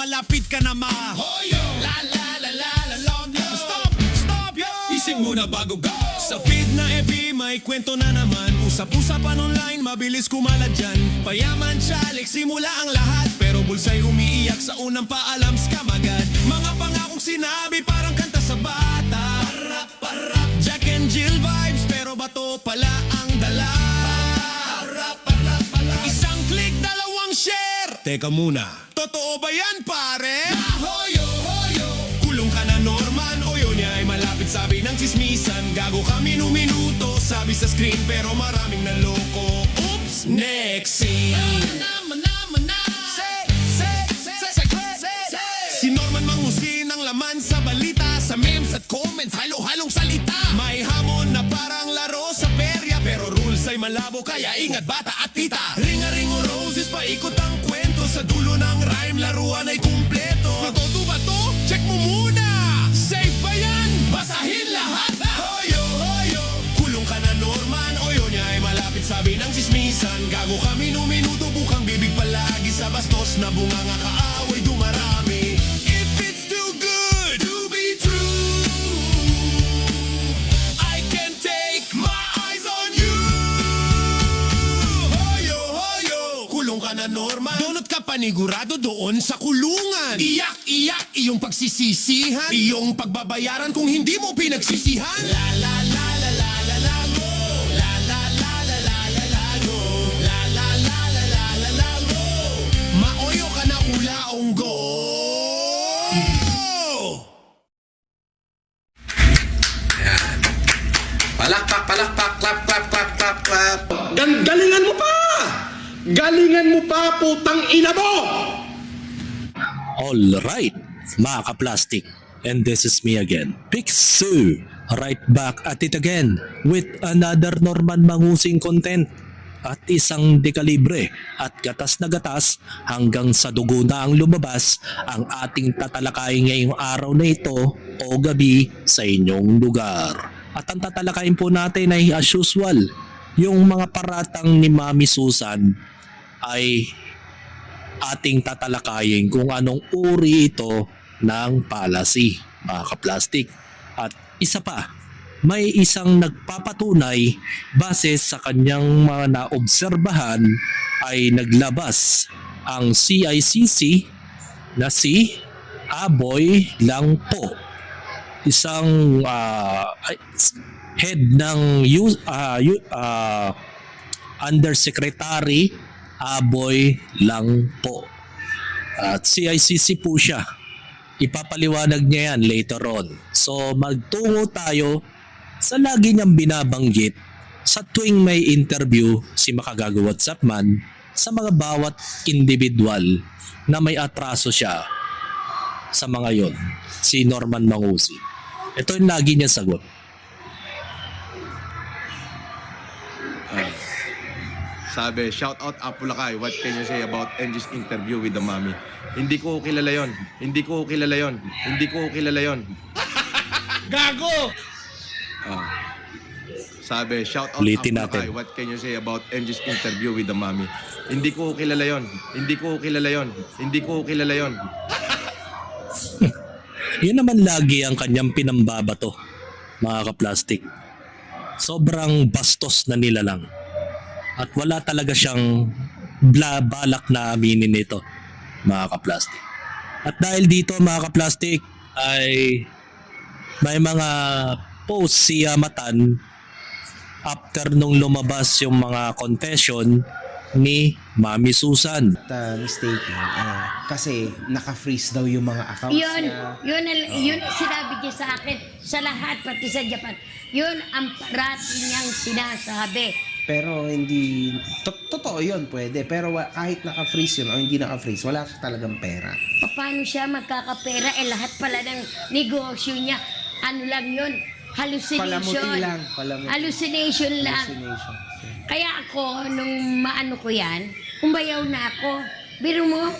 malapit ka na mahoyo. La la la la la la la. Stop, stop, yo! Ising muna bago go. Sa feed na FB may kwento na naman. Usap-usapan online, mabilis kumalat dyan. Payaman chalik, simula ang lahat. Pero bulsa'y umiiyak sa unang paalam, scam agad. Mga pangakong sinabi parang kanta sa bata. Parap, parap, Jack and Jill vibes, pero bato pala ang dala. Parap, parap, parap. Isang click, dalawang share. Teka muna, totoo ba yan pare? Hoyo, hoyo. Kulong ka na Norman, o yun niya ay malapit sabi ng chismisan. Gago ka minuto, sabi sa screen pero maraming naloko. Oops, next scene. Si Norman Mangusin ang laman sa balita. Sa memes at comments, halo-halong salita. May hamon na parang laro sa perya, pero rules ay malabo kaya ingat bata at tita. Ring-a-ring o roses, paikot ang kwento. Sa dulo ng rhyme, laruan ay kumpleto. Matoto ba to? Check mo muna. Safe ba yan? Basahin lahat. Hoyo, hoyo. Kulong ka na Norman, o yun niya ay malapit sabi ng chismisan. Gago ka minuto, bukang bibig palagi sa bastos na bunganga kaaway dumarami. If it's too good to be true, I can't take my eyes on you. Hoyo, hoyo. Kulong ka na Norman, donut ka panigurado doon sa kulungan. Iyak-iyak iyong pagsisisihan, iyong pagbabayaran kung hindi mo pinagsisihan. La la la la la la la go. La la la la la la la go. La la la la la la la go. Maoyo ka na ulaong go. Palakpak, palakpak, clap, clap, clap, clap, clap. Galingan mo pa! Galingan mo pa, putang ina mo! Alright, mga ka-plastic, and this is me again, Pixu, right back at it again with another Norman Mangusing content at isang dekalibre at gatas na gatas hanggang sa dugo na ang lumabas ang ating tatalakayin ngayong araw na ito o gabi sa inyong lugar. At ang tatalakayin po natin ay as usual, yung mga paratang ni Mami Susan ay ating tatalakayin kung anong uri ito ng policy, mga ka-plastic. At isa pa, may isang nagpapatunay base sa kanyang mga naobserbahan ay naglabas ang CICC na si Aboy Langpo, isang head ng Undersecretary Aboy Langpo. At CICC po siya. Ipapaliwanag niya yan later on. So magtungo tayo sa lagi niyang binabanggit sa tuwing may interview si Makagago WhatsApp man sa mga bawat individual na may atraso siya sa mga yon. Si Norman Mangusin. Ito yung lagi niya sagot. Sabi, shout out Apulacay, what can you say about NG's interview with the mommy? Hindi ko kilala yon. Hindi ko kilala yon. Hindi ko kilala yon. Gago! Sabi, shout out Ulitin Apulacay, natin. what can you say about NG's interview with the mommy? Hindi ko kilala yon. Hindi ko kilala yon. Hindi ko kilala yon. Yun naman lagi ang kanyang pinambabato, mga ka-plastic. Sobrang bastos na nila lang. At wala talaga siyang balak na aminin nito, mga ka-plastic. At dahil dito, mga ka-plastic, ay may mga post si Yamatan after nung lumabas yung mga confession ni Mami Susan. Mistaken. Kasi naka-freeze daw yung mga accounts niya. Yun sinabi niya sa akin, sa lahat, pati sa Japan. Yun ang parati niyang sinasabi. Pero hindi, totoo yun, pwede. Pero kahit naka-freeze yun o hindi naka-freeze, wala siya talagang pera. Paano siya magkakapera? Lahat pala ng negosyo niya, ano lang yun? Hallucination. Palamuti lang. Palamuti. Hallucination lang. Hallucination. Kaya ako, nung maano ko yan, umbayaw na ako. Biro mo,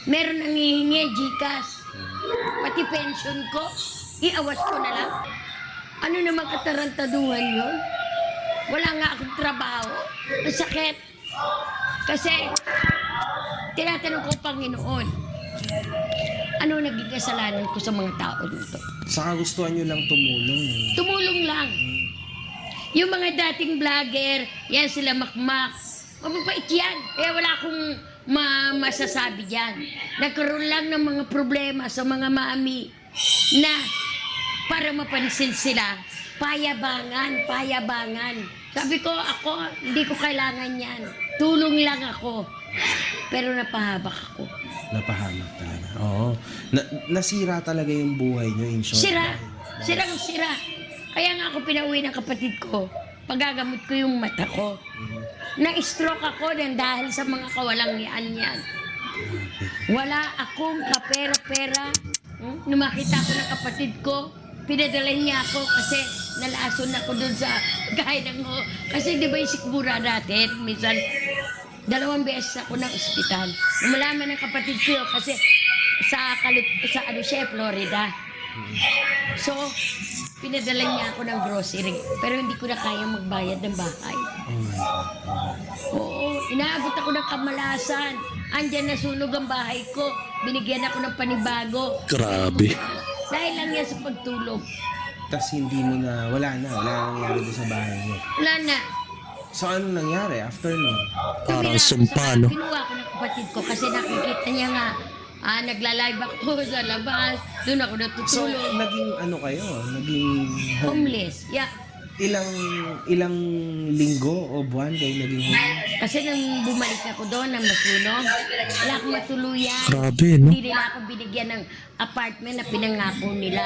meron nang hihingi, Gcash. Pati pension ko, iawas ko na lang. Ano naman katarantaduhan yun? Wala nga akong trabaho. Ang sakit. Kasi, tinatanong ko, Panginoon, Ano naging kasalanan ko sa mga tao dito? Saka gustuhan nyo lang tumulong. Tumulong lang. Yung mga dating vlogger, yan sila makmak. Mababait yan. Kaya wala akong masasabi dyan. Nagkaroon lang ng mga problema sa mga mami na para mapansin sila, payabangan. Sabi ko, ako, hindi ko kailangan yan. Tulong lang ako. Pero napahabak ako. Napahamak talaga. Oo. Nasira talaga yung buhay nyo in short. Sira. Kaya nga ako pinauwi ng kapatid ko. Pagagamot ko yung mata ko. Na-stroke ako dahil sa mga kawalangian yan. Wala akong kapera-pera. Nung makita ko ng kapatid ko, pinadala niya ako kasi nalason ako dun sa gaya ng kasi di ba yung sikmura natin, minsan 2 beses ako ng ospital. Nung malaman ng kapatid ko kasi sa Florida. So, pinadala niya ako ng grocery. Pero hindi ko na kaya magbayad ng bahay. Oo, inaabot ako ng kamalasan. Andyan nasunog ang bahay ko. Binigyan ako ng panibago. Grabe. Dahil lang yan sa pagtulog. Tapos hindi mo na, wala na nangyari doon sa bahay nyo. Wala na. So anong nangyari after nun? Parang Tumira ako sumpa, sa- no? Kinuha ko ng kapatid ko kasi nakikita niya nga, nagla-live ako sa labas. Doon ako So natutulog. naging ano kayo? Naging Homeless. Yeah. ilang linggo o buwan kayo naging homeless? Kasi nang bumalik ako doon na masunog, wala akong matuluyan. Grabe, no? Hindi nila ako binigyan ng apartment na pinangako nila.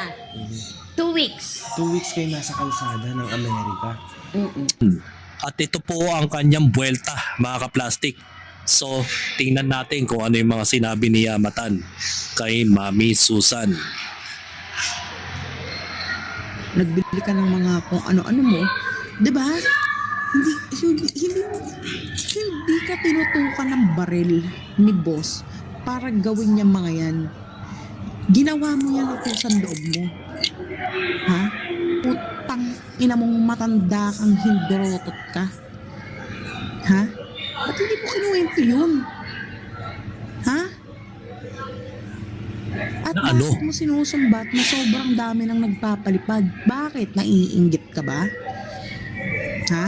2 weeks. 2 weeks kayo nasa kalsada ng Amerika. At ito po ang kanyang buwelta, mga kaplastik. So, tingnan natin kung ano yung mga sinabi ni Yamatan kay Mami Susan. Nagbili ka ng mga kung ano-ano mo, 'di ba? Hindi ka tinutukan ng baril ni boss para gawin niya mga yan. Ginawa mo yan at sa loob mo. Ha? Putang ina mong matanda kang hindrotot ka. Ha? Ba't hindi mo kinuwento yun? Ha? At Na ano? bakit mo sinusumbat na sobrang dami nang nagpapalipad? Bakit? Naiinggit ka ba? Ha?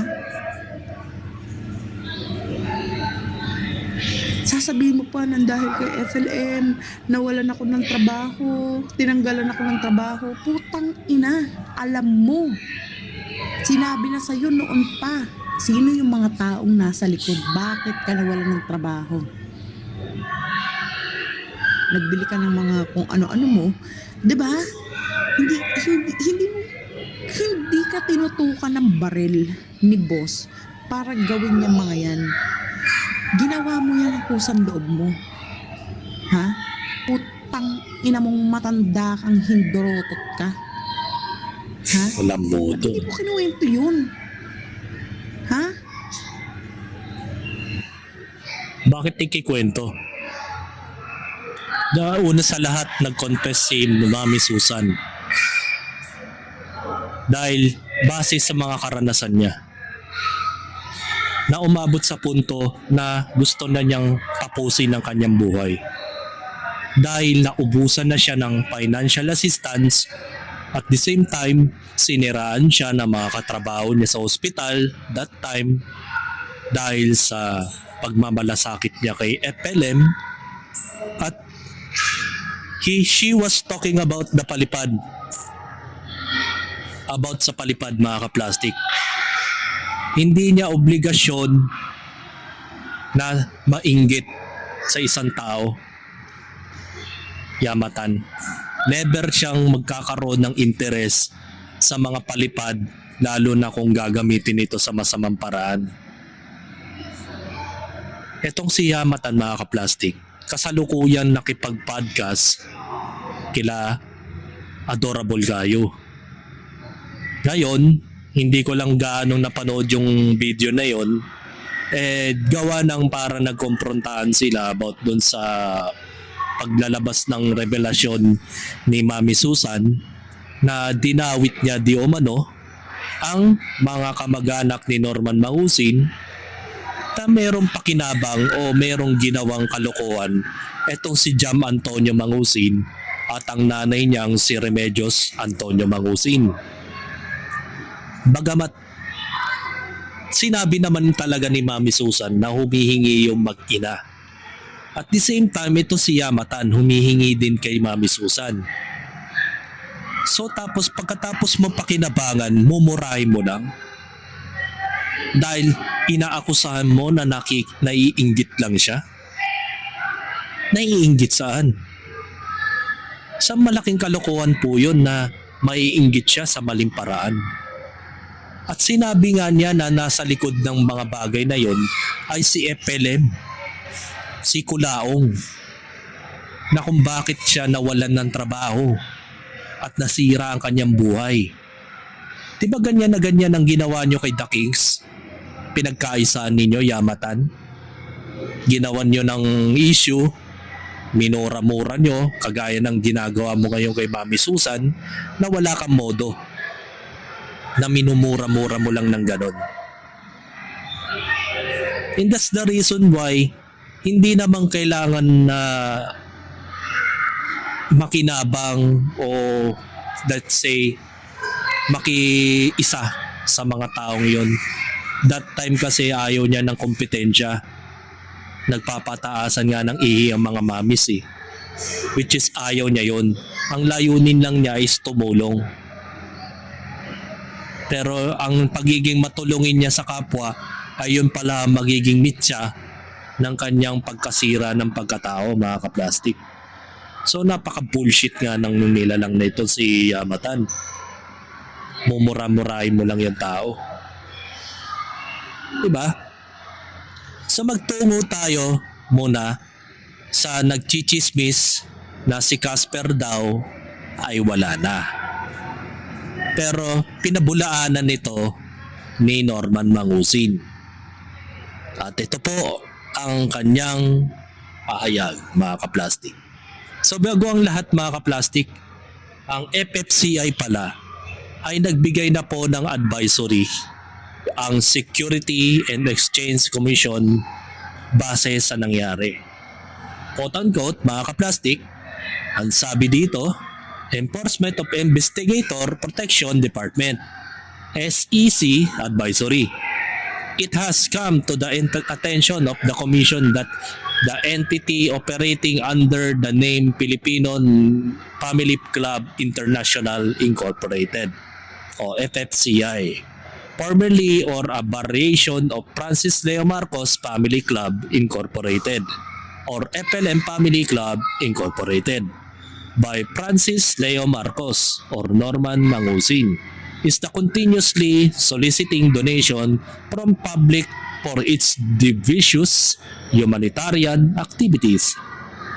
Sasabihin mo pa nang dahil kay FLM, nawalan ako ng trabaho, tinanggalan ako ng trabaho. Putang ina, alam mo. Sinabi na sa'yo noon pa. Sino yung mga taong nasa likod? Bakit ka nawalan ng trabaho? Nagbili ka ng mga kung ano-ano mo, 'di ba? Hindi ka tinutukan ng baril ni boss para gawin niya mga yan. Ginawa mo yan ang kusang loob mo. Ha? Putang ina mong matanda kang hindrotot ka. Ha? Walang modo. Hindi mo kinuwento yun. Ha? Bakit ikikwento? Una sa lahat, nag-confess si Mami Susan. Dahil base sa mga karanasan niya, na umabot sa punto na gusto na niyang tapusin ang kanyang buhay. Dahil naubusan na siya ng financial assistance at the same time, siniraan siya ng mga katrabaho niya sa ospital that time dahil sa pagmamalasakit niya kay FLM at she was talking about the palipad. About sa palipad, mga kaplastik. Hindi niya obligasyon na mainggit sa isang tao. Yamatan. Never siyang magkakaroon ng interes sa mga palipad, lalo na kung gagamitin ito sa masamang paraan. Etong si Yamatan, mga kaplastik, kasalukuyan nakipag-podcast kila Adorable Gayo. Ngayon, hindi ko lang gaano napanood yung video na yon. Gawa ng para nagkomprontahan sila about dun sa paglalabas ng revelasyon ni Mami Susan na dinawit niya di umano ang mga kamag-anak ni Norman Mangusin na merong pakinabang o merong ginawang kalokohan etong si Jam Antonio Mangusin at ang nanay niyang si Remedios Antonio Mangusin. Bagamat sinabi naman talaga ni Mami Susan na humihingi yung mag-ina. At the same time, ito si Yamatan humihingi din kay Mami Susan. So tapos pagkatapos mo pakinabangan, mumurahin mo lang. Dahil inaakusahan mo na naiinggit lang siya. Naiinggit saan? Sa malaking kalokohan po yun na maiinggit siya sa maling paraan. At sinabi nga niya na nasa likod ng mga bagay na yon ay si FLM, si Kulaong, na kung bakit siya nawalan ng trabaho at nasira ang kanyang buhay. Diba ganyan na ganyan ang ginawa nyo kay The Kings? Pinagkaisaan ninyo, Yamatan? Ginawan nyo ng issue, minura-mura nyo, kagaya ng ginagawa mo ngayon kay Mami Susan, na wala kang modo. Na minumura-mura mo lang ng ganon. And that's the reason why hindi naman kailangan na makinabang o let's say makiisa sa mga taong yon. That time kasi ayaw niya ng kompetensya. Nagpapataasan nga ng ihi ang mga mamis eh. Which is ayaw niya yon. Ang layunin lang niya is tumulong. Pero ang pagiging matulungin niya sa kapwa ay yun pala magiging mitya ng kanyang pagkasira ng pagkatao, mga kaplastik. So napaka-bullshit nga ng nilalang na ito si Yamatan. Mumura-murahin mo lang yung tao. Diba? So magtungo tayo muna sa nagchichismis na si Casper daw ay wala na. Pero pinabulaanan nito ni Norman Mangusin. At ito po ang kanyang pahayag, mga kaplastik. So bago ang lahat, mga kaplastik, ang FFCI pala ay nagbigay na po ng advisory ang Security and Exchange Commission base sa nangyari. Quote-unquote, mga kaplastik, ang sabi dito, Enforcement of Investigator Protection Department, SEC Advisory. It has come to the attention of the Commission that the entity operating under the name Filipino Family Club International Incorporated o FFCI, formerly or a variation of Francis Leo Marcos Family Club Incorporated or FLM Family Club Incorporated by Francis Leo Marcos or Norman Mangusin is the continuously soliciting donation from public for its devious humanitarian activities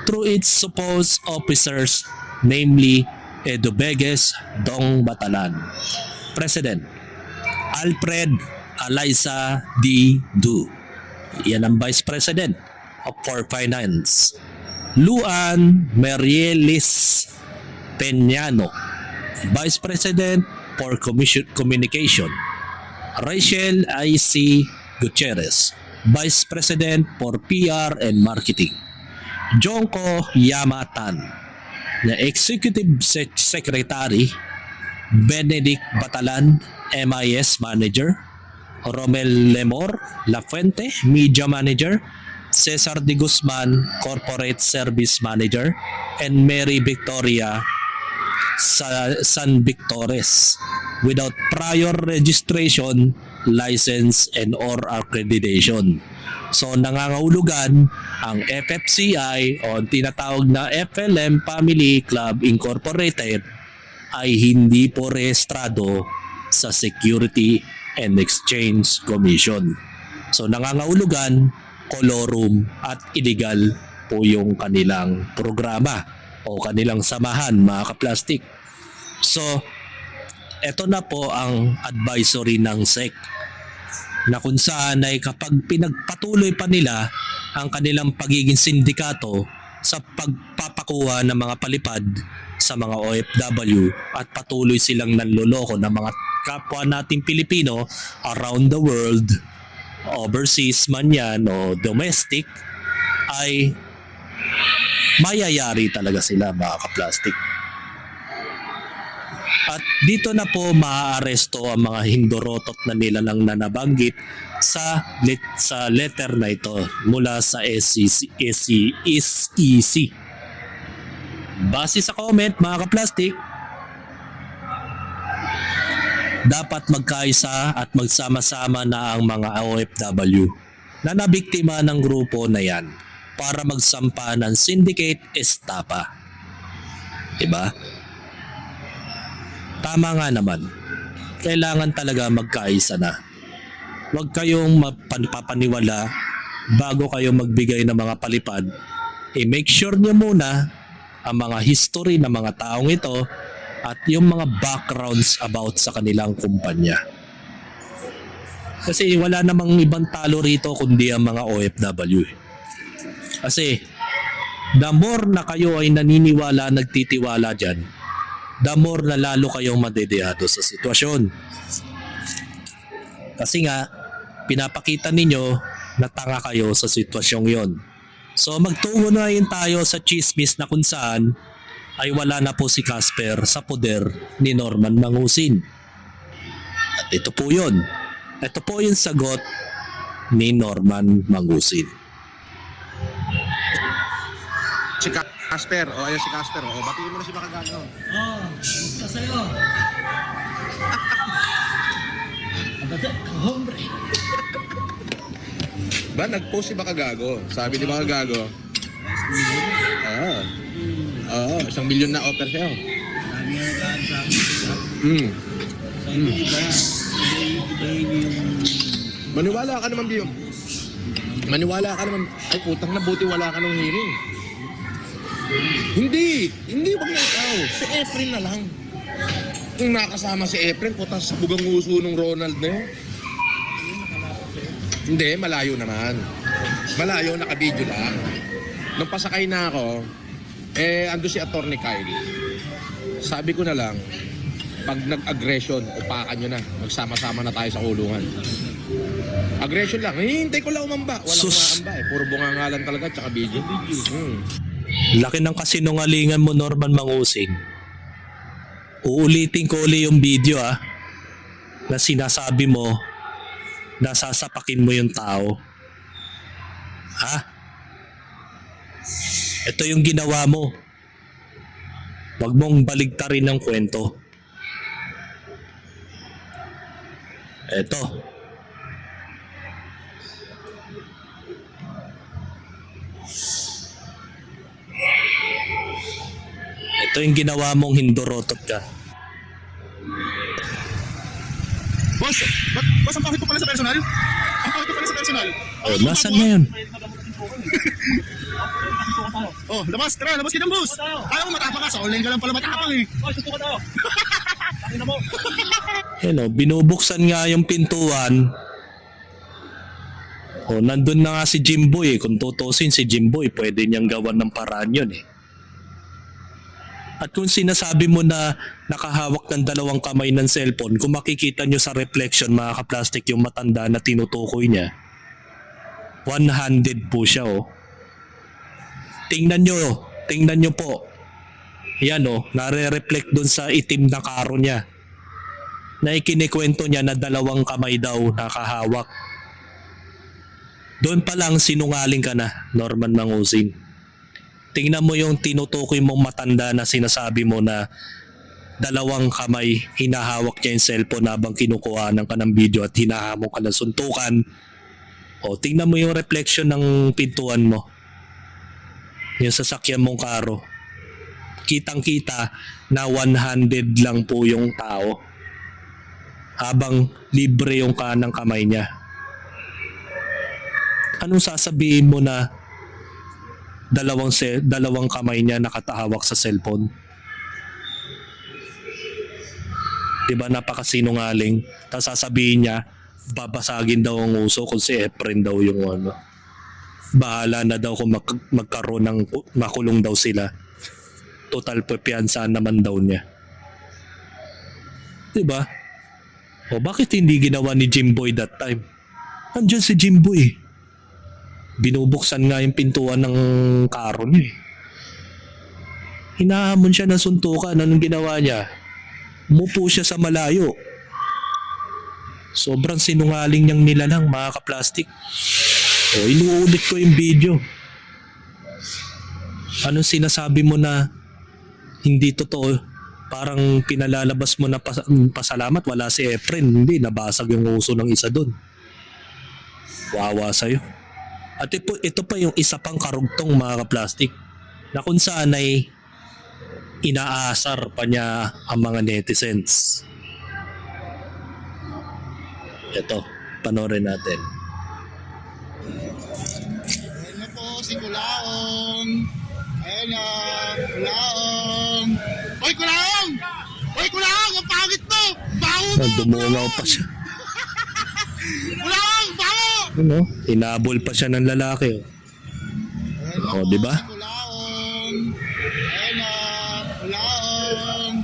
through its supposed officers, namely Edubeges Dong Batalan, President Alfred Eliza D. Du, yan ang Vice President for Finance, Luan Merielis Peñano, Vice President for Communication, Rachel I.C. Gutierrez, Vice President for PR and Marketing, Jonko Yamatan, na Executive Secretary, Benedict Batalan, MIS Manager, Romel Lemor Lafuente, Media Manager, Cesar de Guzman, Corporate Service Manager, and Mary Victoria San Victores without prior registration, license, and or accreditation. So nangangahulugan ang FFCI o tinatawag na FLM Family Club Incorporated ay hindi po rehistrado sa Security and Exchange Commission. So nangangahulugan, kolorum at illegal po yung kanilang programa o kanilang samahan, mga kaplastik. So eto na po ang advisory ng SEC na kung saan ay kapag pinagpatuloy pa nila ang kanilang pagiging sindikato sa pagpapakuha ng mga palipad sa mga OFW at patuloy silang nanloloko ng mga kapwa nating Pilipino around the world, overseas man yan o domestic, ay mayayari talaga sila mga kaplastik. At dito na po maaaresto ang mga hindorotot na nilalang na nabanggit sa letter na ito mula sa SEC. Base sa comment mga kaplastik, dapat magkaisa at magsama-sama na ang mga OFW na nabiktima ng grupo na yan para magsampa ng syndicate estafa. Diba? Tama nga naman. Kailangan talaga magkaisa na. Huwag kayong mapapaniwala bago kayo magbigay ng mga palipad. Make sure nyo muna ang mga history ng mga taong ito at yung mga backgrounds about sa kanilang kumpanya. Kasi wala namang ibang talo rito kundi ang mga OFW. Kasi the more na kayo ay naniniwala, nagtitiwala dyan, the more na lalo kayong madedehado sa sitwasyon. Kasi nga, pinapakita ninyo na tanga kayo sa sitwasyong yon. So magtungo na yun tayo sa chismis na kung saan ay wala na po si Casper sa poder ni Norman Mangusin. At ito po yun. Ito po yung sagot ni Norman Mangusin. Si Casper, o ayan si Casper, o batiin mo na si Makagano. Ba, nag-post si Makagago. Sabi ni Makagago, $1 milyon na offer sa'yo. Maniwala ka naman, Bio. Maniwala ka naman. Ay, putang na, buti wala ka nung hearing. Hindi, wag na ikaw. Si Efren na lang. Kung nakasama si Efren, putas bugang uso nung Ronald na yun. Hindi, malayo naman. Malayo, naka-video lang. Nung pasakay na ako, ando si Attorney Kyle. Sabi ko na lang, pag nag-aggression, upakan nyo na. Magsama-sama na tayo sa kulungan. Aggression lang. Hihintay ko lang umamba. Walang umamba eh. Puro bungangalan talaga, tsaka video. Laki ng kasinungalingan mo, Norman Mangusin. Uulitin ko uli yung video na sinasabi mo na sasapakin mo yung tao. Ito yung ginawa mo. Huwag mong baligtarin ng kwento. Ito. Ito yung ginawa mong hindorotot ka. Boss, ang pangit po pala sa personal? Ang pangit po pala sa personal? Nasaan na yun? Labas kita boss! Ayaw mo matapang ka, sa online ka lang pala matapang eh. Susuka tayo. Tangina mo. Binubuksan nga yung pintuan. Nandun na nga si Jimboy. Kung tutusin si Jimboy, pwede niyang gawan ng paraan yun eh. At kung sinasabi mo na nakahawak ng 2 kamay ng cellphone, kung makikita nyo sa reflection mga kaplastik yung matanda na tinutukoy niya, one-handed po siya Tingnan nyo po. Yan nare-reflect dun sa itim na karo niya. Na ikinikwento niya na 2 kamay daw nakahawak. Doon pa lang sinungaling ka na, Norman Mangusin. Tingnan mo yung tinutukoy mong matanda na sinasabi mo na 2 kamay hinahawak niya yung cellphone habang kinukuhanan ka ng video at hinahamon ka ng suntukan. Tingnan mo yung reflection ng pintuan mo. Yung sasakyan mong karo. Kitang-kita na one-handed lang po yung tao. Habang libre yung kanang kamay niya. Anong sasabihin mo na 2 kamay niya nakatahawak sa cellphone? Diba napakasinungaling? Tapos sasabihin niya, babasagin daw ang uso kung si Efren daw yung bahala na daw kung magkaroon ng makulong daw sila. Total pepiansaan naman daw niya. Diba? Bakit hindi ginawa ni Jimboy that time? Andiyan si Jimbo eh. Binubuksan nga yung pintuan ng karo niya eh. Hinahamon siya ng suntukan. Anong ginawa niya? Umupo siya sa malayo. Sobrang sinungaling niyang nilalang, mga kaplastik. O, inuulit ko yung video. Anong sinasabi mo na hindi totoo? Parang pinalalabas mo na pasalamat, wala si Efren. Hindi, nabasag yung uso ng isa doon. Wawa sa'yo. At ito pa yung isa pang karugtong, mga kaplastik, na kung saan ay inaasar pa niya ang mga netizens. Ito, panoorin natin. Ayan na po si Kulaong. Ayan na, Kulaong. Hoy, Kulaong! Hoy, Kulaong! Ang pangit mo! Baho mo! Dumungaw pa siya. Kulaong! Baho! Ano? Hinabol pa siya ng lalaki. Oh, di ba? Kulaong. Ayan na, Kulaong.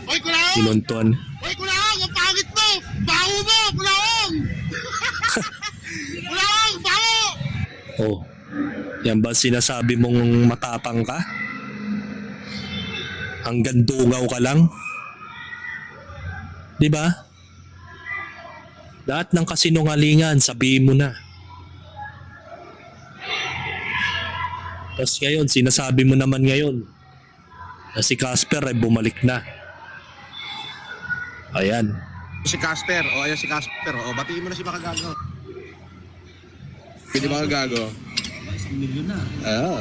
Hoy, Kulaong! Sinuntuan. Hoy, Kulaong! Ang pangit mo! Baho mo! Kulaong! Kulaong! Baho! Oh. Yan ba sinasabi mong matapang ka? Hanggang dungaw ka lang? Di ba? Lahat ng kasinungalingan, sabihin mo na. Tapos ngayon, sinasabi mo naman ngayon na si Casper ay bumalik na. Ayan. Si Casper, o ayan si Casper, o batiin mo na si Makagago. Pwede Makagago? 1 milyon na. Oo.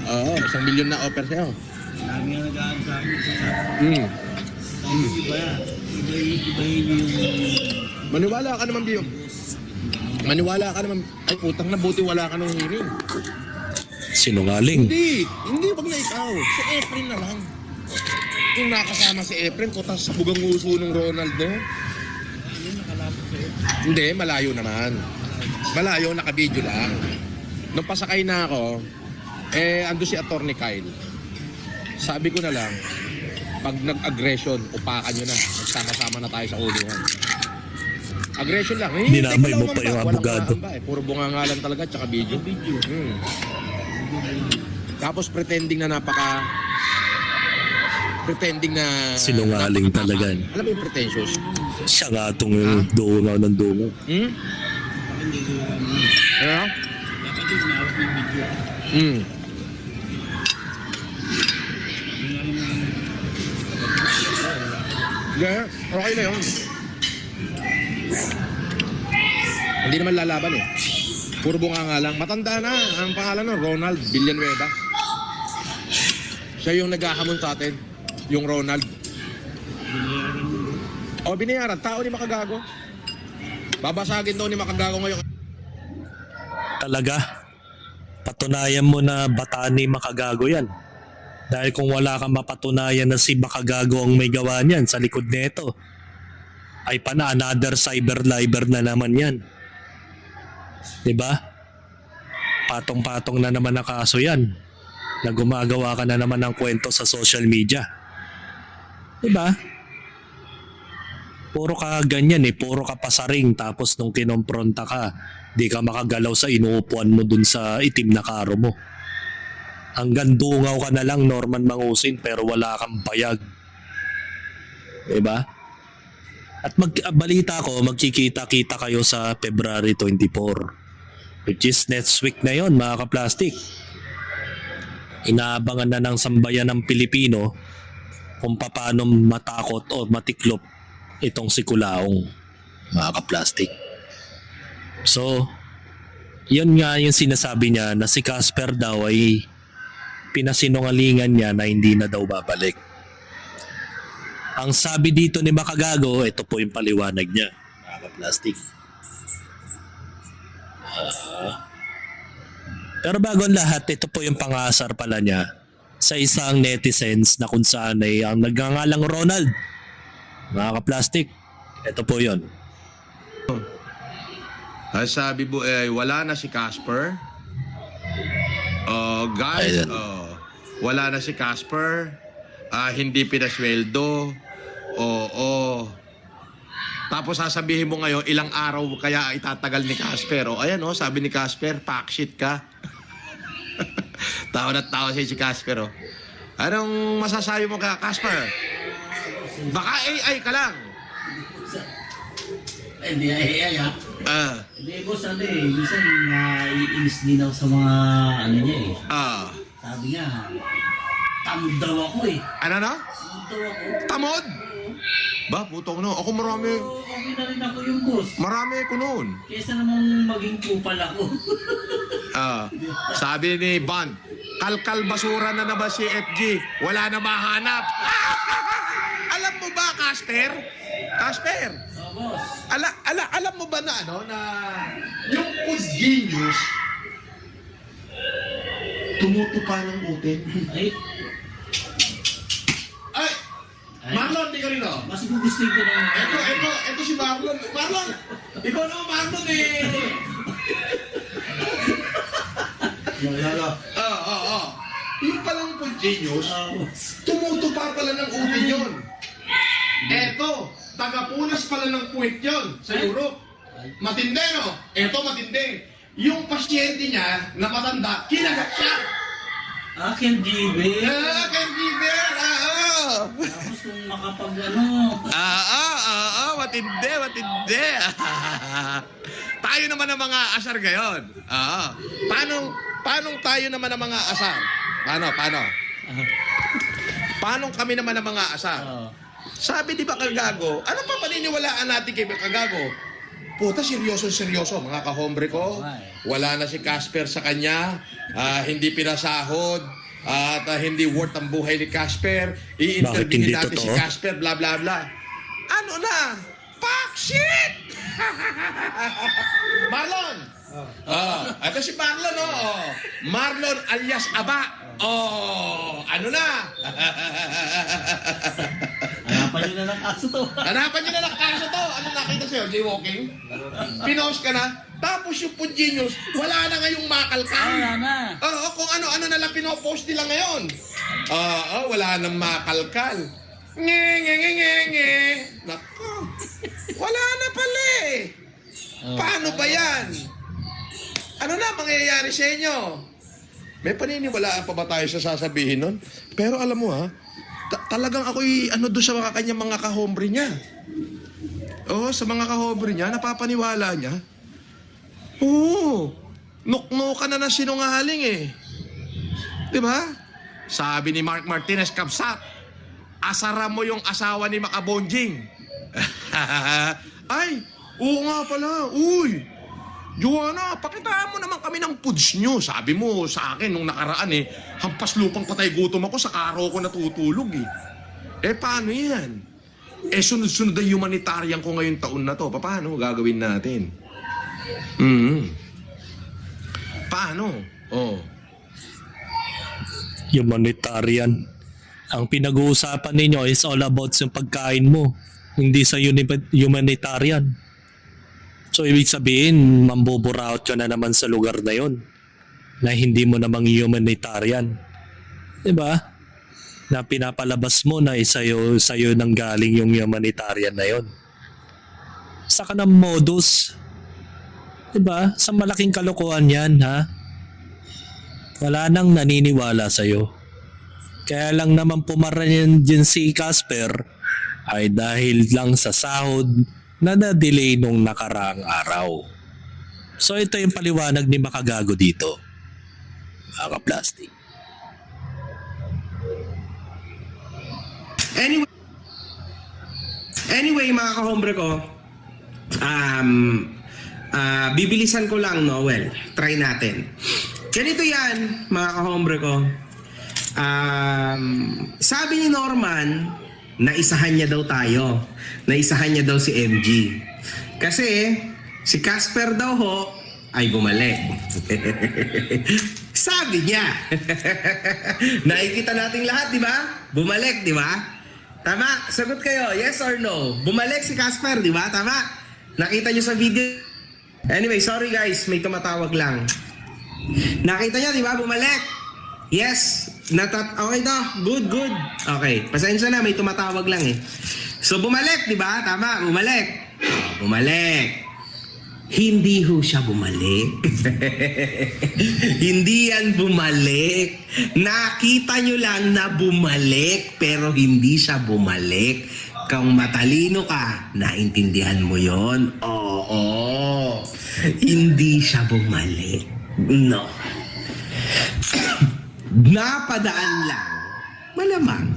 Oo, 1 milyon na offer sa'yo. Dami nga nag-aaral sa akin. Mm. Ibahin yung... Maniwala ka naman, Bio. Maniwala ka naman. Ay, utang na buti wala ka nung hearing. Sinungaling. Hindi, wag na ikaw. Si Efren na lang. Kung nakasama si Efren, kutas sa bugang uso ng Ronaldo. Hindi, malayo naman. Malayo, nakabidyo lang. Nung pasakay na ako, ando si Atty. Kyle. Sabi ko na lang, pag nag-aggression, upakan nyo na. Magsama-sama na tayo sa kulungan. Aggression lang. Dinamay mo pa yung abogado. Puro bungangalan talaga, tsaka video. Tapos pretending na pretending na... Sinungaling talaga. Alam mo yung pretentious? Siya nga itong dungaw ng dungaw. Ano? Dapat yung naawak ng video. Yeah, okay na yun. Hindi naman lalaban eh. Puro bunga nga lang. Matanda na. Ang pangalan nun, Ronald Villanueva. Siya yung naghahamon sa atin. Yung Ronald. O, binayaran. Tao ni Makagago. Babasagin daw ni Makagago ngayon. Talaga? Patunayan mo na bataan ni Makagago yan. Dahil kung wala kang mapatunayan na si Makagago ang may gawa niyan sa likod nito, ay another cyber liber na naman yan. Diba? Patong-patong na naman ang kaso yan. Na gumagawa ka na naman ng kwento sa social media. Diba? Puro ka ganyan eh. Puro ka pasaring. Tapos nung kinompronta ka, di ka makagalaw sa inuupuan mo dun sa itim na karo mo. Hanggang dungaw ka na lang, Norman Mangusin, pero wala kang bayag. Diba? At balita ko, magkikita-kita kayo sa February 24. Which is next week na yon, mga kaplastik. Inaabangan na ng sambayan ng Pilipino kung paano matakot o matiklop itong si Kulaong, mga kaplastik. So, yun nga yung sinasabi niya na si Casper daw ay pinasinungalingan niya na hindi na daw babalik. Ang sabi dito ni Makagago, ito po yung paliwanag niya, mga kaplastik. Pero bago ang lahat, ito po yung pangasar pala niya sa isang netizens na kung saan ay ang nagngangalang Ronald. Mga kaplastik, ito po yun. Ang sabi po wala na si Casper. Guys, Ayan. wala na si Casper. Hindi pinasweldo. Tapos sasabihin mo ngayon, ilang araw kaya itatagal ni Casper. O ayan o, sabi ni Casper, pack shit ka. Tawa na tawa si Casper o. Anong masasabi mo ka, Casper? Baka AI ka lang. Hindi, ay, Ah, Hindi, boss, ano eh. Minsan, naiinis din ako sa mga, ano niya eh. ah. Sabi niya, tamad daw ako eh. Ano na? Tamad daw ako. Tamod? Ba, putong no. Ako marami. Oo, okay na rin ako yung boss. Marami ko noon. Kesa namang maging kupal ako. Ah, sabi ni Bond, kalkal basura na naman si FG. Wala na mahanap. Alam mo ba, Casper? Casper, Oo, boss. alam mo ba na na yung Food Genius tumutupa ng utin? Ay, Ay! Marlon, di ka rin o? mas gugustuhin ko naman. Ito si Marlon. Marlon! Ikaw naman, Marlon eh! Yung palang Food Genius, Boss. tumutupa pala ng utin yun. Eto, tagapunas pala ng puwit yun sa Europe. Matindi, no? Eto, matindi. Yung pasyente niya na matanda, kinagat siya. Caregiver. Caregiver! Tapos kung makapag ano. Matindi. Tayo naman ang mga asar ngayon. Paano tayo naman ang mga asar? Paano? Paano kami naman ang mga asar? Sabi di ba Kagago, ano pa paniniwalaan natin kay Kagago? Puta, seryoso, mga kahombre ko. Wala na si Casper sa kanya, hindi pinasahod, at hindi worth ang buhay ni Casper. Bakit I-interview hindi natin si totoo? Casper, bla bla bla. Ano na? Fuck shit! Marlon! Ito si Marlon, oh. Marlon alias Aba. Oh, ano na? Hanapan nyo na ng kaso to. Hanapan nyo na ng kaso to. Ano nakita sa'yo? Jaywalking? Pinost ka na? Tapos yung Food Genius, wala na ngayong makalkal. Wala na. Oo, kung ano-ano na lang pinopost nila ngayon. Wala nang makalkal. Nge. Naku. Wala na pala eh. Paano ba yan? Ano na mangyayari sa inyo? May paniniwalaan pa ba tayo sa sasabihin nun? Pero alam mo ha, talagang ako'y doon sa mga kanyang mga kahombre niya. Oo, sa mga kahombre niya, napapaniwala niya. Oo, nuknukan na ng sinungaling eh. Di ba? Sabi ni Mark Martinez Kapsat, asara mo yung asawa ni Makabonjing. Ay, oo nga pala. Uy, Joanna, pakitaan mo naman kami ng foods nyo. Sabi mo sa akin nung nakaraan hampas lupang patay gutom ako sa araw ko natutulog eh. Paano yan? Sunod-sunod ang humanitarian ko ngayong taon na to. Paano gagawin natin? Paano? Humanitarian. Ang pinag-uusapan ninyo is all about yung pagkain mo, hindi sa humanitarian. So, ibig sabihin, mambuburaot ka na naman sa lugar na yon na hindi mo namang humanitarian. Diba? Na pinapalabas mo na sa'yo nang galing yung humanitarian na yon. Saka ng modus. Diba? Sa malaking kalokohan yan, ha? Wala nang naniniwala sa'yo. Kaya lang naman pumaran din si Casper ay dahil lang sa sahod na na-delay nung nakaraang araw. So ito yung paliwanag ni Makagago dito. Mga plastic. Anyway, mga kahombre ko, bibilisan ko lang, no? Well, try natin. Ganito yan, mga kahombre ko. Sabi ni Norman, naisahan niya daw tayo. Naisahan niya daw si MG. Kasi, si Casper daw ho, ay bumalik. Sabi niya. Nakikita nating lahat, di ba? Bumalik, di ba? Tama? Sagot kayo, yes or no? Bumalik si Casper, di ba? Tama? Nakita niyo sa video? Anyway, sorry guys, may tumatawag lang. Nakita niyo, di ba? Bumalik. Yes. Okay to. Good. Okay. Pasensya na, may tumatawag lang eh. So, bumalik, di ba? Tama, bumalik. bumalik. Hindi ho siya bumalik. Hindi yan bumalik. Nakita nyo lang na bumalik, pero hindi siya bumalik. Kung matalino ka, naintindihan mo yon. Oo. Hindi siya bumalik. No. Napadaan lang. Malamang.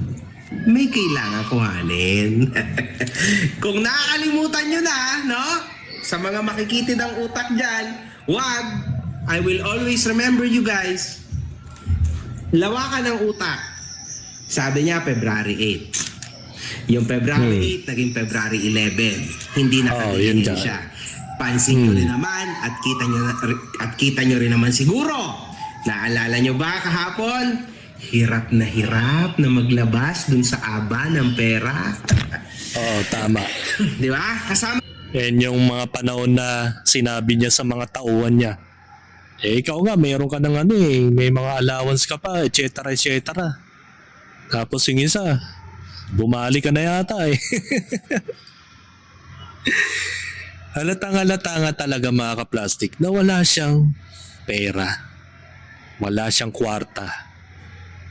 May kailangan kuhanin. Kung nakakalimutan nyo na, no? Sa mga makikitid ang utak dyan, wag. I will always remember you guys. Lawakan ng utak. Sabi niya, February 8. Yung February 8, naging February 11. Hindi yun nakalimutan dyan. siya. Pansin nyo rin naman at kita nyo rin naman siguro. Naalala nyo ba kahapon? Hirap na maglabas dun sa aba ng pera. Oo, tama. Di ba? Kasama. Yan yung mga panahon na sinabi niya sa mga tauhan niya. Ikaw nga, mayroon ka ng may mga allowance ka pa, etc. etc. Tapos yung isa, bumalik ka na yata eh. Halatang-halata nga talaga mga kaplastik na wala siyang pera. Wala siyang kwarta.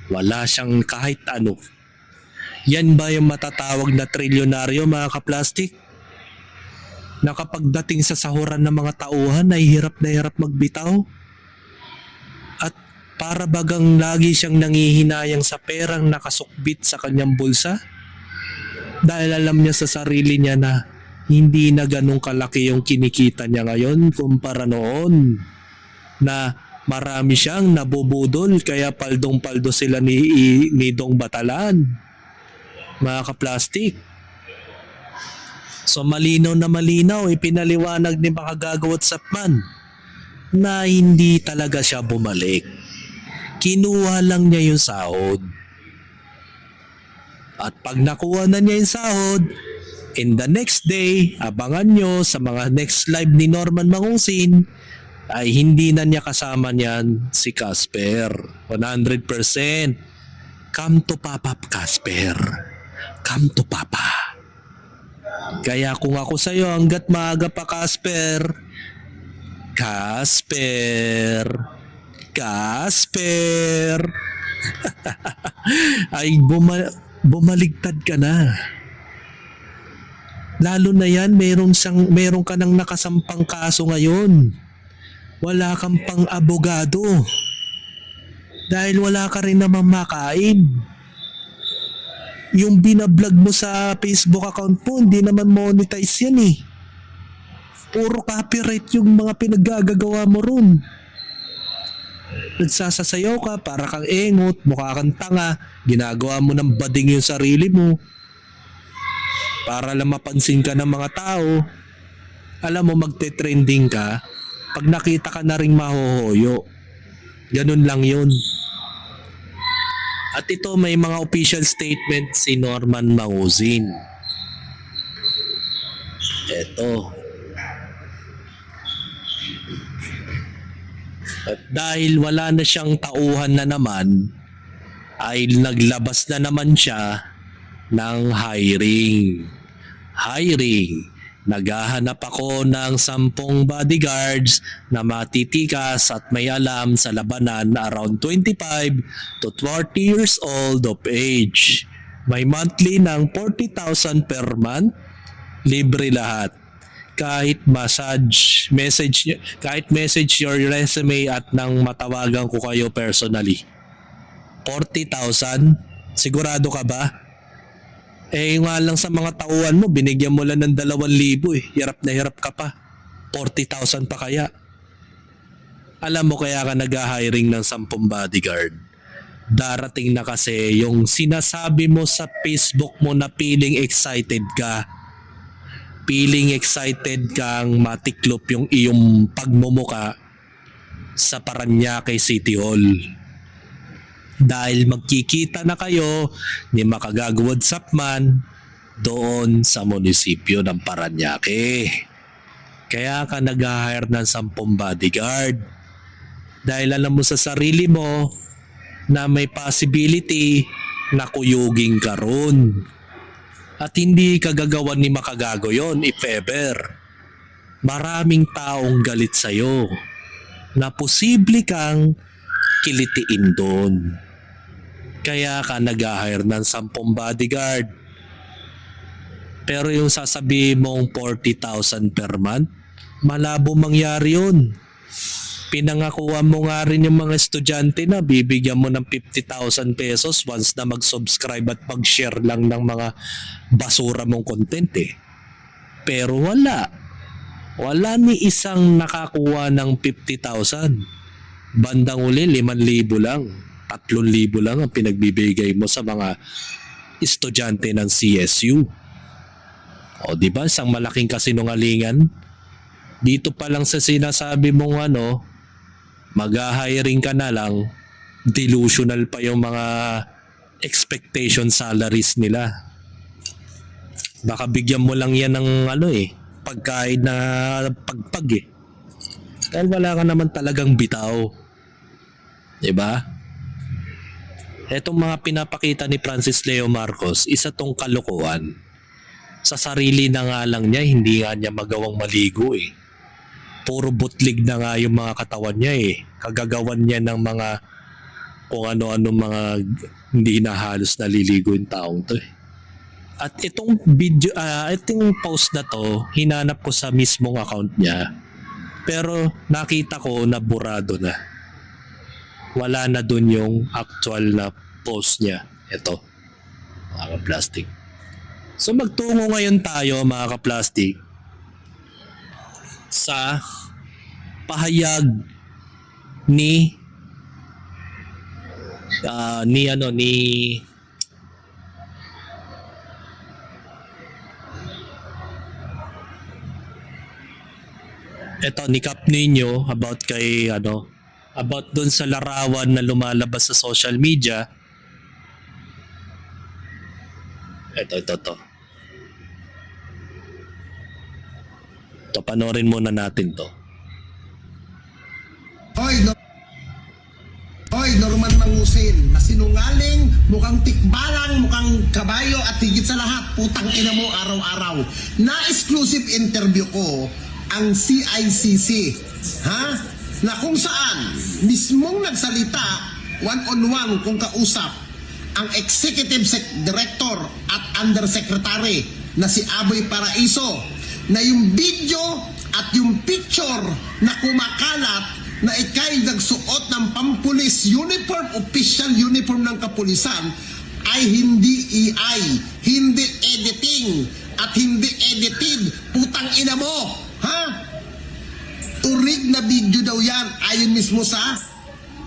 Wala siyang kahit ano. Yan ba yung matatawag na trilyonaryo mga kaplastik? Na kapag dating sa sahuran ng mga tauhan ay hirap na hirap magbitaw? At para bagang lagi siyang nangihinayang sa perang nakasukbit sa kanyang bulsa? Dahil alam niya sa sarili niya na hindi na ganun kalaki yung kinikita niya ngayon kumpara noon. Na marami siyang nabubudol kaya paldong-paldo sila ni Dong Batalan. Mga kaplastik. So malinaw na malinaw, ipinaliwanag ni Makagagawat Sapman na hindi talaga siya bumalik. Kinuha lang niya yung sahod. At pag nakuha na niya yung sahod, in the next day, abangan nyo sa mga next live ni Norman Mangusin, ay hindi na niya kasama niyan si Casper. 100%. Come to Papa, Casper. Come to Papa. Kaya kung ako sa'yo, hanggat maaga pa, Casper, ay bumaligtad ka na. Lalo na yan, meron ka nang nakasampang kaso ngayon. Wala kang pang abogado. Dahil wala ka rin naman makain. Yung binablog mo sa Facebook account mo, hindi naman monetize yan eh. Puro copyright yung mga pinaggagawa mo ron. Nagsasasayaw ka, para kang engot, mukha kang tanga, ginagawa mo ng bading yung sarili mo. Para lang mapansin ka ng mga tao. Alam mo, magte-trending ka, pag nakita ka na ring mahuhuyo. Ganun lang yun. At ito may mga official statement si Norman Mangusin. Ito. At dahil wala na siyang tauhan na naman, ay naglabas na naman siya ng hiring. Naghahanap ako ng 10 bodyguards na matitikas at may alam sa labanan around 25 to 40 years old of age. May monthly ng 40,000 per month. Libre lahat. Kahit message your resume at nang matawagan ko kayo personally. 40,000? Sigurado ka ba? Nga lang sa mga tauhan mo, binigyan mo lang ng 2,000 eh. Hirap na hirap ka pa. 40,000 pa kaya. Alam mo kaya ka nag-hiring ng 10 bodyguard. Darating na kasi yung sinasabi mo sa Facebook mo na feeling excited ka. Feeling excited kang matiklop yung iyong pagmumuka sa Parañaque City Hall. Dahil magkikita na kayo ni Makagagawad Sapman doon sa munisipyo ng Parañaque. Kaya ka nag-hire ng 10 bodyguard. Dahil alam mo sa sarili mo na may possibility na kuyugin ka ron. At hindi kagagawan ni Makagago yon if ever. maraming taong galit sa'yo na posible kang kilitiin doon. Kaya ka nag-hire ng 10 bodyguard. Pero yung sasabihin mong 40,000 per month, malabo mangyari yun. Pinangakuha mo nga rin yung mga estudyante na bibigyan mo ng 50,000 pesos once na mag-subscribe at mag-share lang ng mga basura mong content eh. Pero wala. Wala ni isang nakakuha ng 50,000. Bandang uli, 5,000 lang. 3,000 lang ang pinagbibigay mo sa mga estudyante ng CSU. O di ba, isang malaking kasinungalingan? Dito pa lang sa sinasabi mong mag-hiring ka na lang, delusional pa yung mga expectation salaries nila. Baka bigyan mo lang yan ng pagkain na pagpag eh. Dahil wala ka naman talagang bitaw. Diba? Etong mga pinapakita ni Francis Leo Marcos, isa tong kalokohan. Sa sarili na nga lang niya, hindi nga niya magawang maligo eh. Puro butlig na nga yung mga katawan niya eh. Kagagawan niya ng mga kung ano-ano mga hindi na halos naliligo yung taong to eh. At itong video, itong post na to, hinanap ko sa mismong account niya. Pero nakita ko na burado na. Wala na dun yung actual na post niya. Ito, mga ka-plastic. So magtungo ngayon tayo mga ka-plastic sa pahayag ni Cap Nino about kay about dun sa larawan na lumalabas sa social media. Ito. Ito, panoorin muna natin to. Hoy, Norman Mangusin, masinungaling, mukhang tikbalang, mukhang kabayo at higit sa lahat, putang ina mo araw-araw. Na-exclusive interview ko ang CICC, na kung saan mismong nagsalita one-on-one kung kausap ang Executive Director at Undersecretary na si Aboy Paraiso, na yung video at yung picture na kumakalat na ikay nagsuot ng pampulis uniform, official uniform ng kapulisan, ay hindi AI, hindi editing, at hindi edited. Putang ina mo, Urig na video daw yan, ayon mismo sa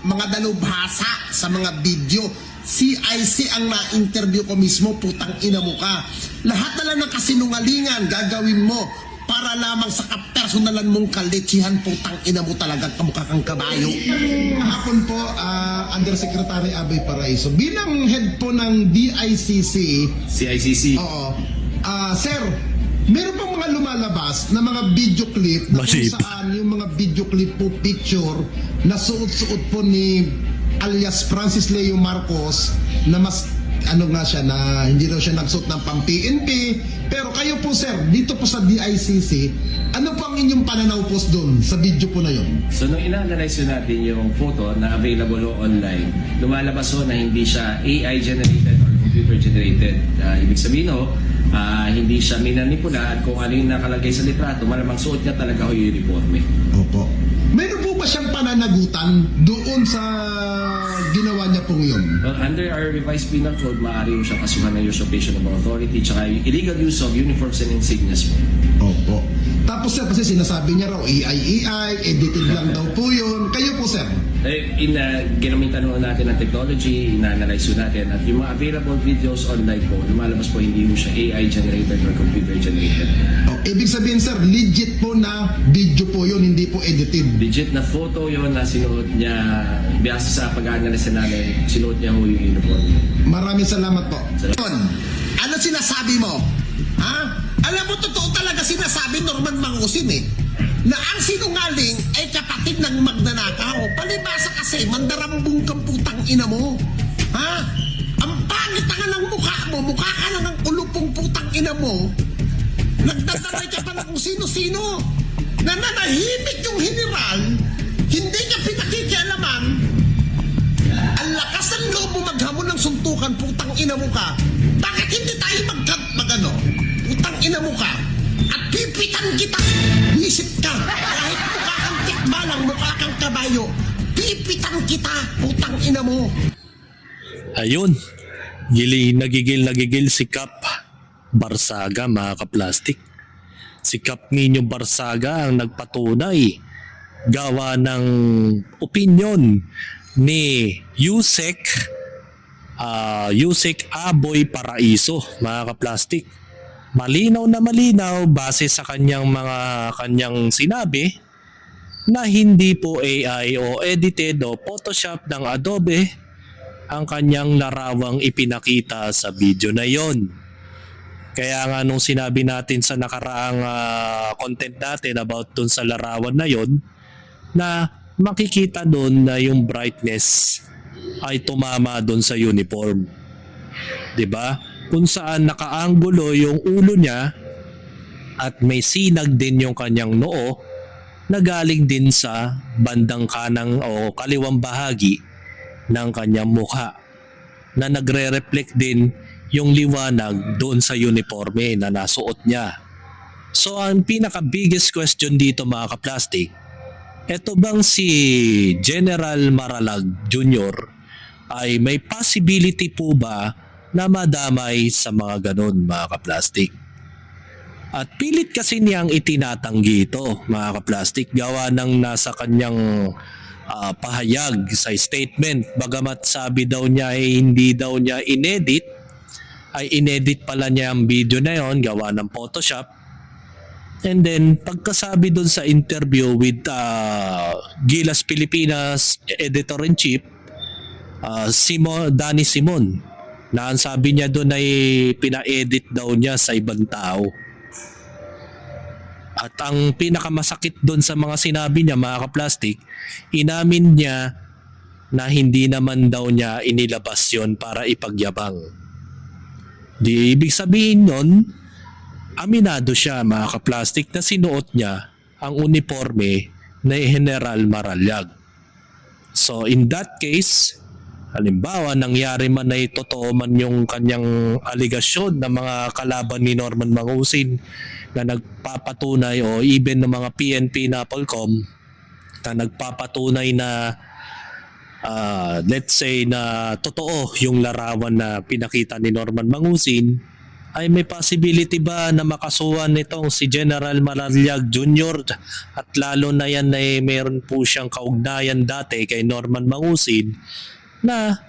mga dalubhasa sa mga video. CIC ang na-interview ko mismo, putang ina mo ka. Lahat na lang ng kasinungalingan gagawin mo para lamang sa kapersonalan mong kalitsihan, putang ina mo talagang kamukha kang kabayo. Kahapon po, Undersecretary Aboy Paraiso, bilang head po ng DICC, CICC. oo, sir, meron pang mga lumalabas na mga video clip na kung saan yung mga video clip po, picture na suot-suot po ni alias Francis Leo Marcos na mas siya na hindi daw siya nagsuot ng pang-PNP. Pero kayo po sir, dito po sa DICC, ano po ang inyong pananaw po doon sa video po na yun? So nung ina-analyze natin yung photo na available online, lumalabas na hindi siya AI generated or computer generated. Ibig sabihin hindi siya minanipula at kung ano yung nakalagay sa litrato, malamang suot niya talaga yung uniforme. Opo. Meron po ba siyang pananagutan doon sa ginawa niya pong yun? Well, under our revised penal code, maaari yung siyang kasuhan ng usurpation of authority tsaka yung illegal use of uniforms and insignias mo. Opo. Tapos sir, kasi sinasabi niya raw AI, edited lang daw po yun. Kayo po sir? Ginamitan natin ng technology, ina-analyze natin at yung mga available videos online po, lumalabas po hindi mo siya AI generated or computer generated. Ibig sabihin sir, legit po na video po yun, hindi po edited. Legit na photo yun na sinuot niya, biyasa sa pag-analyze natin, sinuot niya yung uniform. Maraming salamat po. Ano sinasabi mo? Alam mo, totoo talaga sinasabi Norman Mangusin na ang sinungaling ay kapatid ng magnanakaw. Palibasa kasi, mandarambong kang putang ina mo. Ang pangit nga ng mukha mo, mukha ka lang ang ulupong putang ina mo. Nagdadalay ka pa na kung sino-sino. nananahimik yung general, hindi niya pinakikialaman, ang lakas ng loob mo maghamon ng suntukan, putang ina mo ka. Bakit hindi tayo magano? Putang ina mo ka. At pipitan kita. Isip ka. Kahit mukha kang tikbalang, mukha kang kabayo, pipitan kita, putang ina mo. Ayun, nagigil si Kap Barsaga, mga kaplastik. Si Kap Nino Barsaga ang nagpatunay gawa ng opinion ni Yusek Aboy Paraiso, mga kaplastik. Malinaw na malinaw base sa kanyang sinabi na hindi po AI o edited o Photoshop ng Adobe ang kanyang larawang ipinakita sa video na yon. Kaya nga nung sinabi natin sa nakaraang content natin about dun sa larawan na yon, na makikita doon na yung brightness ay tumama doon sa uniform. 'Di ba? Kung saan nakaanggulo yung ulo niya at may sinag din yung kanyang noo na galing din sa bandang kanang o kaliwang bahagi ng kanyang mukha na nagre-reflect din yung liwanag doon sa uniforme na nasuot niya. So ang pinaka-biggest question dito, mga kaplastik, eto bang si General Maralag Jr. ay may possibility po ba na madamay sa mga ganon, mga kaplastik? At pilit kasi niyang itinatanggi ito, mga kaplastik, gawa ng nasa kanyang pahayag sa statement. Bagamat sabi daw niya ay hindi daw niya inedit, ay inedit pala niya ang video na yon gawa ng Photoshop. And then pagkasabi doon sa interview with Gilas Pilipinas Editor-in-Chief, Danny Simon, na ang sabi niya doon ay pina-edit daw niya sa ibang tao. At ang pinakamasakit doon sa mga sinabi niya, mga kaplastik, inamin niya na hindi naman daw niya inilabas yon para ipagyabang. Di ibig sabihin nun, aminado siya, mga kaplastik, na sinuot niya ang uniforme na General Maralag. So in that case, halimbawa nangyari man na totoo man yung kanyang aligasyon ng mga kalaban ni Norman Mangusin na nagpapatunay o even ng mga PNP na Polcom na nagpapatunay na let's say na totoo yung larawan na pinakita ni Norman Mangusin, ay may possibility ba na makasuhan nitong si General Maralag Jr. at lalo na yan ay meron po siyang kaugnayan dati kay Norman Mangusin na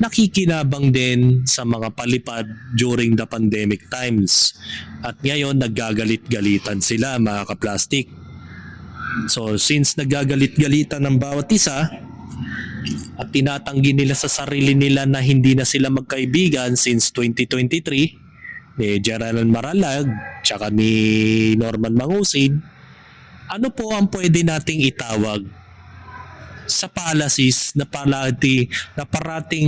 nakikinabang din sa mga palipad during the pandemic times. At ngayon naggagalit-galitan sila, mga kaplastik. So since naggagalit-galitan ng bawat isa at tinatanggi nila sa sarili nila na hindi na sila magkaibigan since 2023 ni General Maralag tsaka ni Norman Mangusin, ano po ang pwede nating itawag sa policies na parating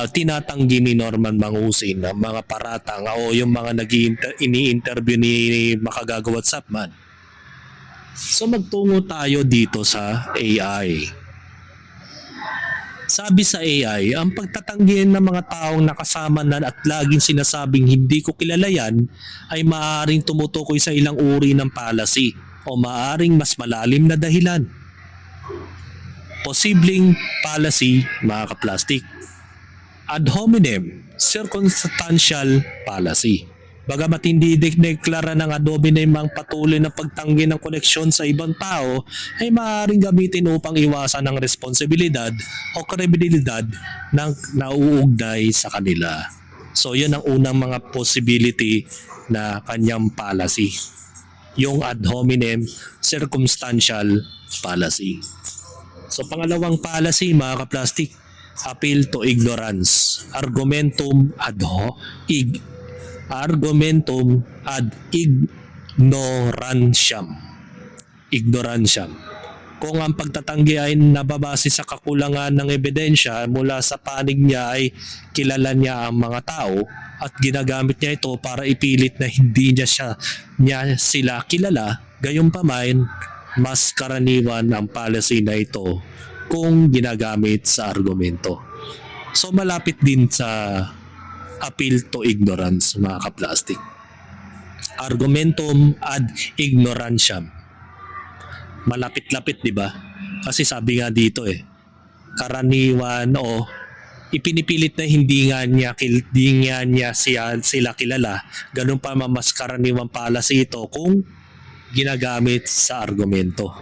tinatanggi ni Norman Mangusin, ng mga paratang o yung mga ini-interview ni Makagagawat Sapman? So magtungo tayo dito sa AI. Sabi sa AI, ang pagtatanggihan ng mga taong nakasama na at laging sinasabing hindi ko kilala yan ay maaaring tumutukoy sa ilang uri ng policy o maaaring mas malalim na dahilan. Posibleng policy, mga kaplastik. Ad hominem, circumstantial policy. Bagamat hindi deklara ng ad hominem ang patuloy na pagtanggi ng koneksyon sa ibang tao, ay maaaring gamitin upang iwasan ang responsibilidad o kredibilidad ng nauugnay sa kanila. So yun ang unang mga possibility na kanyang policy. Yung ad hominem, circumstantial policy. So pangalawang policy, mga kaplastik, appeal to ignorance. Argumentum ad ignorantiam. Kung ang pagtatanggi ay nababase sa kakulangan ng ebidensya mula sa panig niya ay kilala niya ang mga tao at ginagamit niya ito para ipilit na hindi niya sila kilala, gayunpaman mas karaniwan ang policy na ito kung ginagamit sa argumento. So malapit din sa appeal to ignorance, mga kaplastik. Argumentum ad ignorantiam. Malapit-lapit, di ba? Kasi sabi nga dito karaniwan o ipinipilit na hindi nga niya sila kilala, ganun pa mas karaniwan policy ito kung ginagamit sa argumento.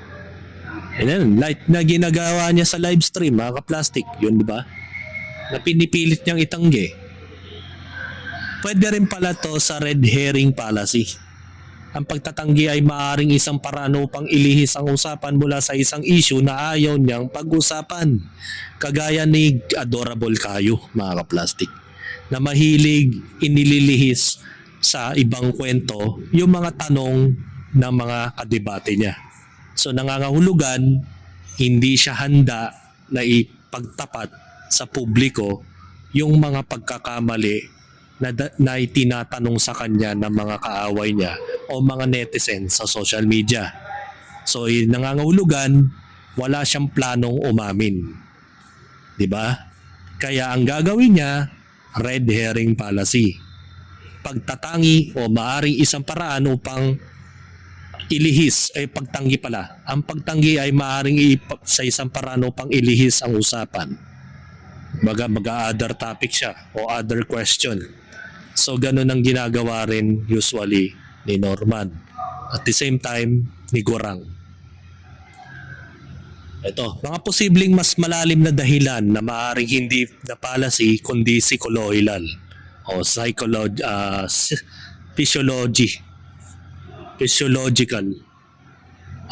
And like na ginagawa niya sa live stream, mga kaplastik, yun, di ba? Na pinipilit niyang itanggi. Pwede rin pala to sa red herring policy. Ang pagtatanggi ay maaaring isang paraan upang ilihis ang usapan mula sa isang issue na ayaw niyang pag-usapan. Kagaya ni Adorable Caio, mga kaplastik, na mahilig inililihis sa ibang kwento yung mga tanong ng mga kadebate niya. So nangangahulugan, hindi siya handa na ipagtapat sa publiko yung mga pagkakamali na itinatanong sa kanya ng mga kaaway niya o mga netizens sa social media. So nangangahulugan, wala siyang planong umamin. 'Di ba? Kaya ang gagawin niya, red herring policy. Pagtatangi o maaring isang paraan upang ilihis ay pagtanggi pala. Ang pagtanggi ay maaring sa isang paraan upang ilihis ang usapan. Mag-other topic siya o other question. So ganun ang ginagawa rin usually ni Norman. At the same time, ni Gorang. Ito, mga posibleng mas malalim na dahilan na maaaring hindi na policy kundi psychological o physiological.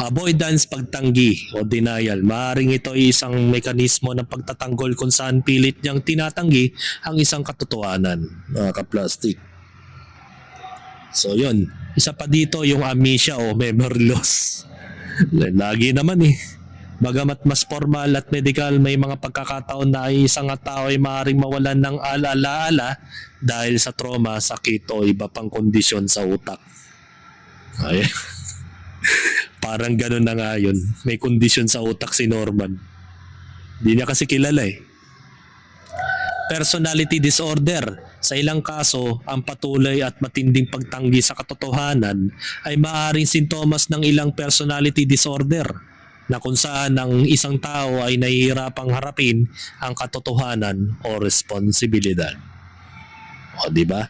Avoidance, pagtanggi o denial. Maaaring ito ay isang mekanismo ng pagtatanggol kung saan pilit niyang tinatanggi ang isang katotohanan, mga kaplastik. So yun, isa pa dito yung amnesia o memory loss. Lagi naman Bagamat mas formal at medical, may mga pagkakataon na ay isang tao ay maaaring mawalan ng alaala dahil sa trauma, sakit o iba pang kondisyon sa utak. Ay. Parang ganun na nga yun. May kondisyon sa utak si Norman. Hindi niya kasi kilala Personality disorder. Sa ilang kaso, ang patuloy at matinding pagtanggi sa katotohanan ay maaaring sintomas ng ilang personality disorder na kung saan ang isang tao ay nahihirapang harapin ang katotohanan o responsibilidad. O, di ba?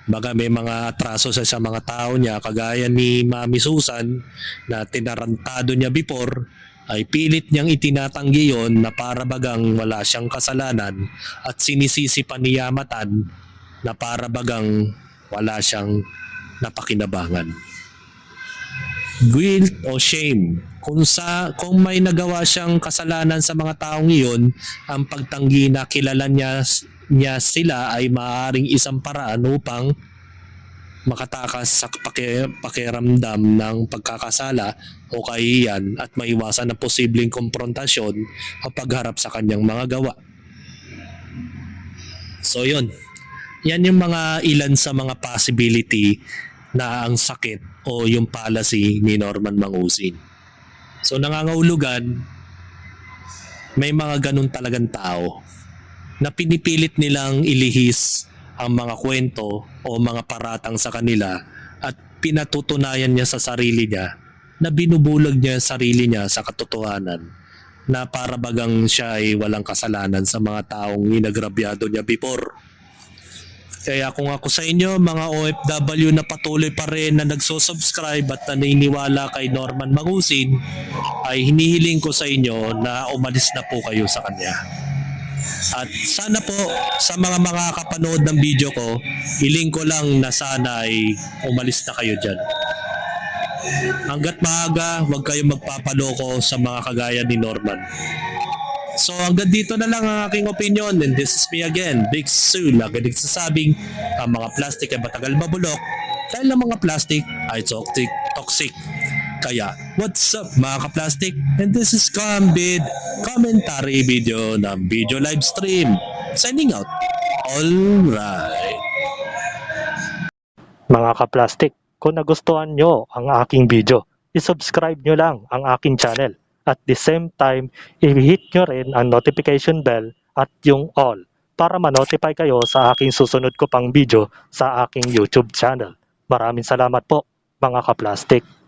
Baga may mga atraso sa mga tao niya, kagaya ni Mami Susan na tinarantado niya before, ay pilit niyang itinatanggi yon na para bagang wala siyang kasalanan at sinisisi pa ni Yamatan na para bagang wala siyang napakinabangan. Guilt o shame. Kung may nagawa siyang kasalanan sa mga taong iyon, ang pagtanggi na kilala niya sila ay maaaring isang paraan upang makatakas sa pakiramdam ng pagkakasala o kahihiyan at maiwasan ang posibleng konfrontasyon o pagharap sa kanyang mga gawa. So yun, yan yung mga ilan sa mga possibility na ang sakit o yung policy ni Norman Mangusin. So nangangahulugan, may mga ganun talagang tao na pinipilit nilang ilihis ang mga kwento o mga paratang sa kanila at pinatutunayan niya sa sarili niya na binubulag niya sarili niya sa katotohanan na para bagang siya ay walang kasalanan sa mga taong inagrabyado niya before. Kaya kung ako sa inyo, mga OFW na patuloy pa rin na nagsusubscribe at naniniwala kay Norman Mangusin, ay hinihiling ko sa inyo na umalis na po kayo sa kanya. At sana po sa mga makakapanood ng video ko, hiling ko lang na sana ay umalis na kayo dyan. Hanggat maaga, huwag kayong magpapaloko sa mga kagaya ni Norman. So hanggang dito na lang ang aking opinion, and this is me again, Big Sue. Lagi nagsasabing ang mga plastic ay matagal mabulok dahil ang mga plastic ay toxic. Kaya, what's up mga kaplastik? And this is Kambid, commentary video ng video live stream. Signing out. Alright. Mga kaplastik, kung nagustuhan nyo ang aking video, isubscribe nyo lang ang aking channel. At the same time, i-hit nyo rin ang notification bell at yung all para ma-notify kayo sa aking susunod ko pang video sa aking YouTube channel. Maraming salamat po mga kaplastik.